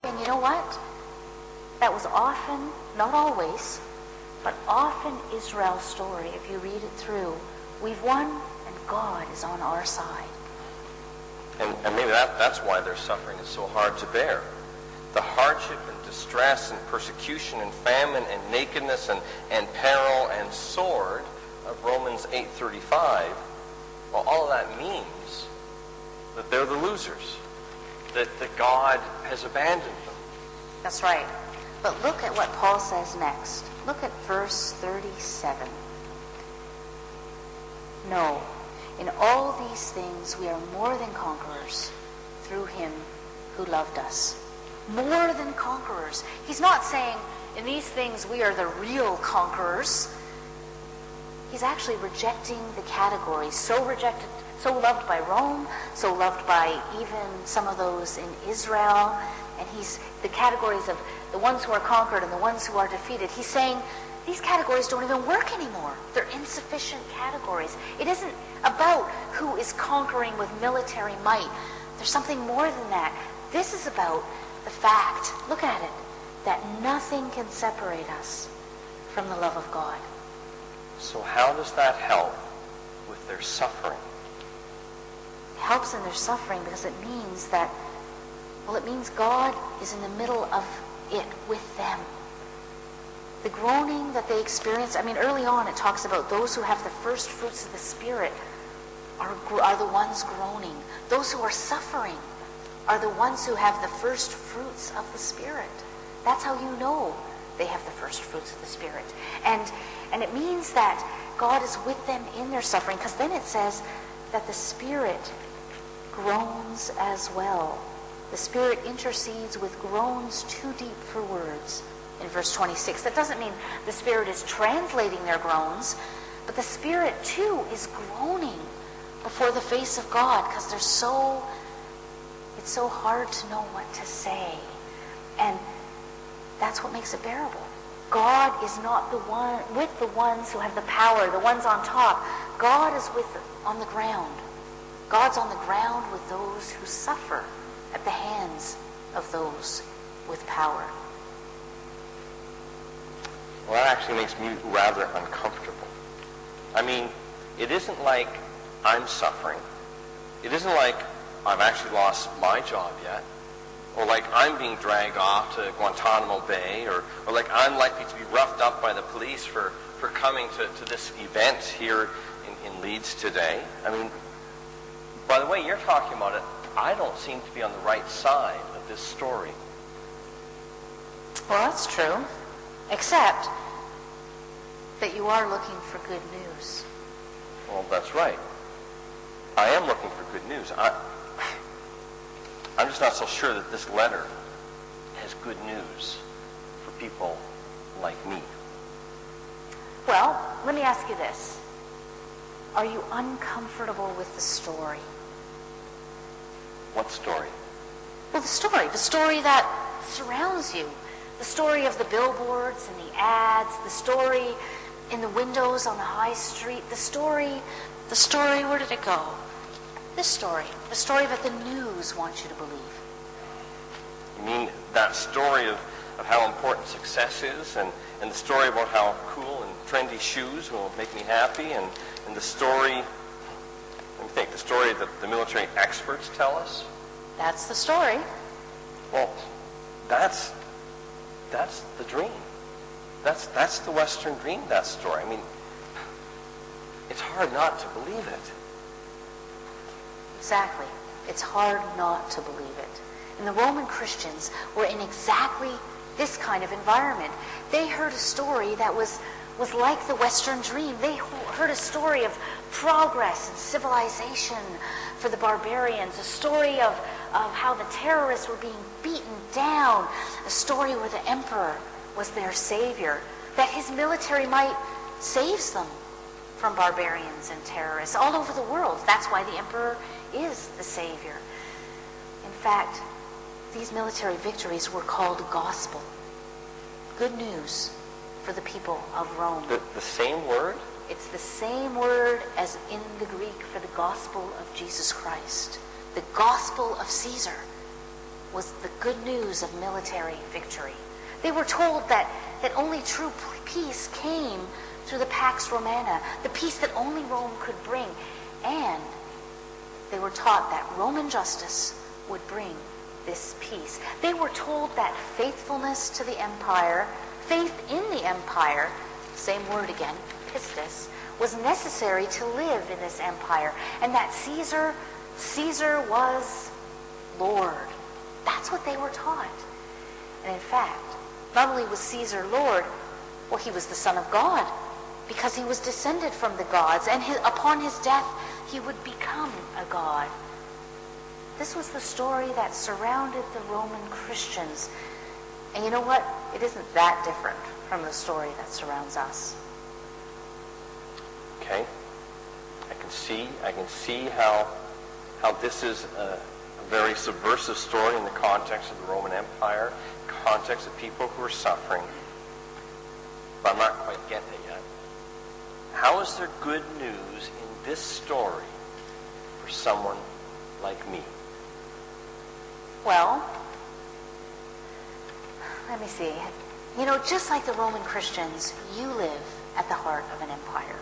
And you know what? That was often, not always, but often Israel's story. If you read it through, we've won and God is on our side. And maybe that's why their suffering is so hard to bear. The hardship and distress and persecution and famine and nakedness and peril and sword of Romans 8:35, well, all of that means that they're the losers, that God has abandoned them. That's right. But look at what Paul says next. Look at verse 37. No, in all these things we are more than conquerors through him who loved us. More than conquerors. He's not saying in these things we are the real conquerors. He's actually rejecting the categories. So rejected, so loved by Rome, so loved by even some of those in Israel. And he's the categories of the ones who are conquered and the ones who are defeated. He's saying these categories don't even work anymore. They're insufficient categories. It isn't about who is conquering with military might. There's something more than that. This is about the fact, look at it, that nothing can separate us from the love of God. So how does that help with their suffering? It helps in their suffering because it means that, well, it means God is in the middle of it with them. The groaning that they experience, early on it talks about those who have the first fruits of the Spirit are the ones groaning. Those who are suffering are the ones who have the first fruits of the Spirit. That's how you know they have the first fruits of the Spirit. And it means that God is with them in their suffering, because then it says that the Spirit groans as well. The Spirit intercedes with groans too deep for words in verse 26. That doesn't mean the Spirit is translating their groans, but the Spirit too is groaning before the face of God because it's so hard to know what to say. And that's what makes it bearable. God is not with the ones who have the power, the ones on top. God is on the ground. God's on the ground with those who suffer at the hands of those with power. Well, that actually makes me rather uncomfortable. It isn't like I'm suffering. It isn't like I've actually lost my job yet, or like I'm being dragged off to Guantanamo Bay, or like I'm likely to be roughed up by the police for coming to this event here in Leeds today. By the way you're talking about it, I don't seem to be on the right side of this story. Well, that's true, except that you are looking for good news. Well, that's right. I am looking for good news. I'm just not so sure that this letter has good news for people like me. Well, let me ask you this. Are you uncomfortable with the story? What story? Well, the story that surrounds you. The story of the billboards and the ads, the story in the windows on the high street, the story, where did it go? This story, the story that the news wants you to believe. You mean that story of how important success is, and the story about how cool and trendy shoes will make me happy, and the story, let me think, the story that the military experts tell us? That's the story. Well, that's the dream. That's the Western dream, that story. It's hard not to believe it. Exactly. It's hard not to believe it. And the Roman Christians were in exactly this kind of environment. They heard a story that was like the Western dream. They heard a story of progress and civilization for the barbarians, a story of how the terrorists were being beaten down, a story where the emperor was their savior, that his military might saves them from barbarians and terrorists all over the world. That's why the emperor is the savior. In fact, these military victories were called gospel. Good news for the people of Rome. The same word? It's the same word as in the Greek for the gospel of Jesus Christ. The gospel of Caesar. was the good news of military victory. They were told that only true peace came through the Pax Romana, the peace that only Rome could bring. And they were taught that Roman justice would bring this peace. They were told that faithfulness to the empire, faith in the empire, same word again, pistis, was necessary to live in this empire, and that Caesar was Lord. That's what they were taught. And in fact, not only was Caesar Lord, well, he was the Son of God, because he was descended from the gods, and upon his death, he would become a god. This was the story that surrounded the Roman Christians. And you know what? It isn't that different from the story that surrounds us. Okay. I can see how this is a very subversive story in the context of the Roman Empire, context of people who are suffering. But I'm not quite getting it yet. How is there good news in this story for someone like me? Well, let me see. You know, just like the Roman Christians, you live at the heart of an empire.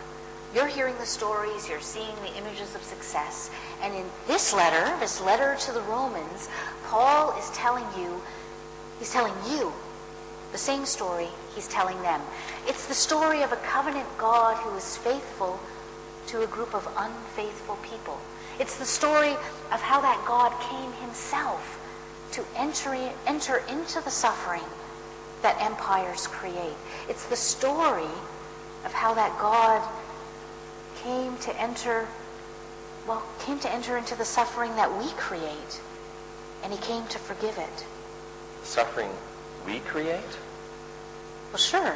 You're hearing the stories, you're seeing the images of success. And in this letter to the Romans, Paul is telling you the same story he's telling them. It's the story of a covenant God who is faithful to a group of unfaithful people. It's the story of how that God came himself to enter into the suffering that empires create. It's the story of how that God came to enter into the suffering that we create, and he came to forgive it. Suffering we create? Well, sure.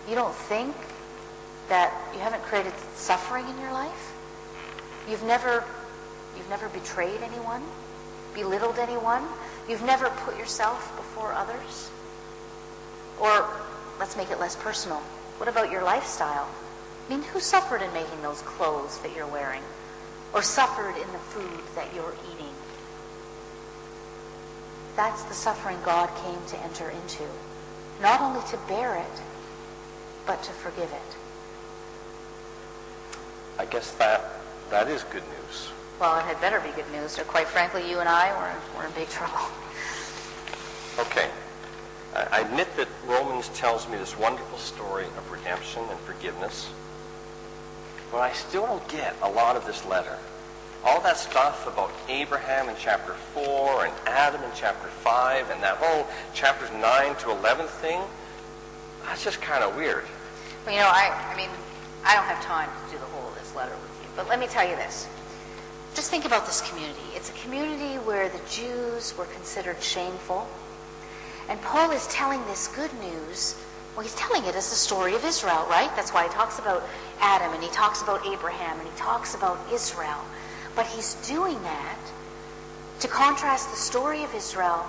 You don't think that you haven't created suffering in your life? You've never betrayed anyone, belittled anyone. You've never put yourself before others. Or let's make it less personal. What about your lifestyle? I mean, who suffered in making those clothes that you're wearing? Or suffered in the food that you're eating? That's the suffering God came to enter into. Not only to bear it, but to forgive it. I guess that is good news. Well, it had better be good news, or quite frankly, you and I, we're in big trouble. Okay. I admit that Romans tells me this wonderful story of redemption and forgiveness, but I still don't get a lot of this letter. All that stuff about Abraham in chapter 4 and Adam in chapter 5 and that whole chapters 9 to 11 thing, that's just kind of weird. Well, you know, I mean, I don't have time to do the whole of this letter with you, but let me tell you this. Just think about this community. It's a community where the Jews were considered shameful. And Paul is telling this good news. Well, he's telling it as the story of Israel, right? That's why he talks about Adam, and he talks about Abraham, and he talks about Israel. But he's doing that to contrast the story of Israel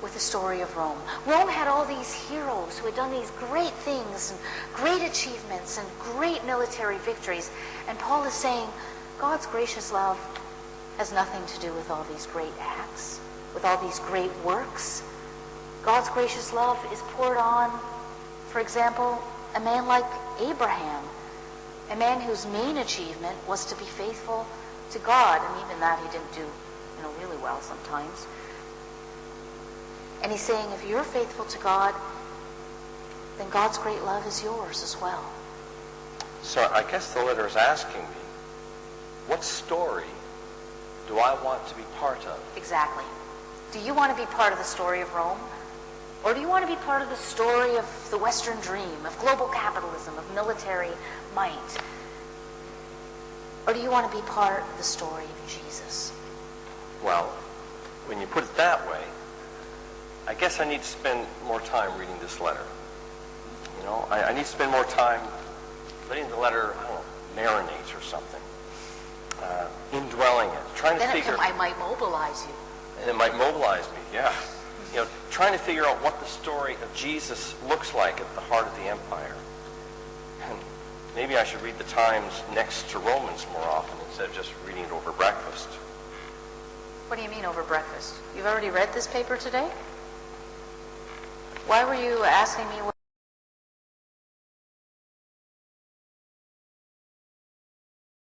with the story of Rome. Rome had all these heroes who had done these great things and great achievements and great military victories. And Paul is saying, God's gracious love has nothing to do with all these great acts, with all these great works. God's gracious love is poured on, for example, a man like Abraham, a man whose main achievement was to be faithful to God, and even that he didn't do, really well sometimes. And he's saying, if you're faithful to God, then God's great love is yours as well. So I guess the letter is asking me, what story do I want to be part of? Exactly. Do you want to be part of the story of Rome? Or do you want to be part of the story of the Western dream, of global capitalism, of military might? Or do you want to be part of the story of Jesus? Well, when you put it that way, I guess I need to spend more time reading this letter. I need to spend more time letting the letter, marinate or something. Indwelling it, trying to figure... Then it might mobilize you. And it might mobilize me, yeah. Trying to figure out what the story of Jesus looks like at the heart of the empire. And maybe I should read the Times next to Romans more often instead of just reading it over breakfast. What do you mean over breakfast? You've already read this paper today? Why were you asking me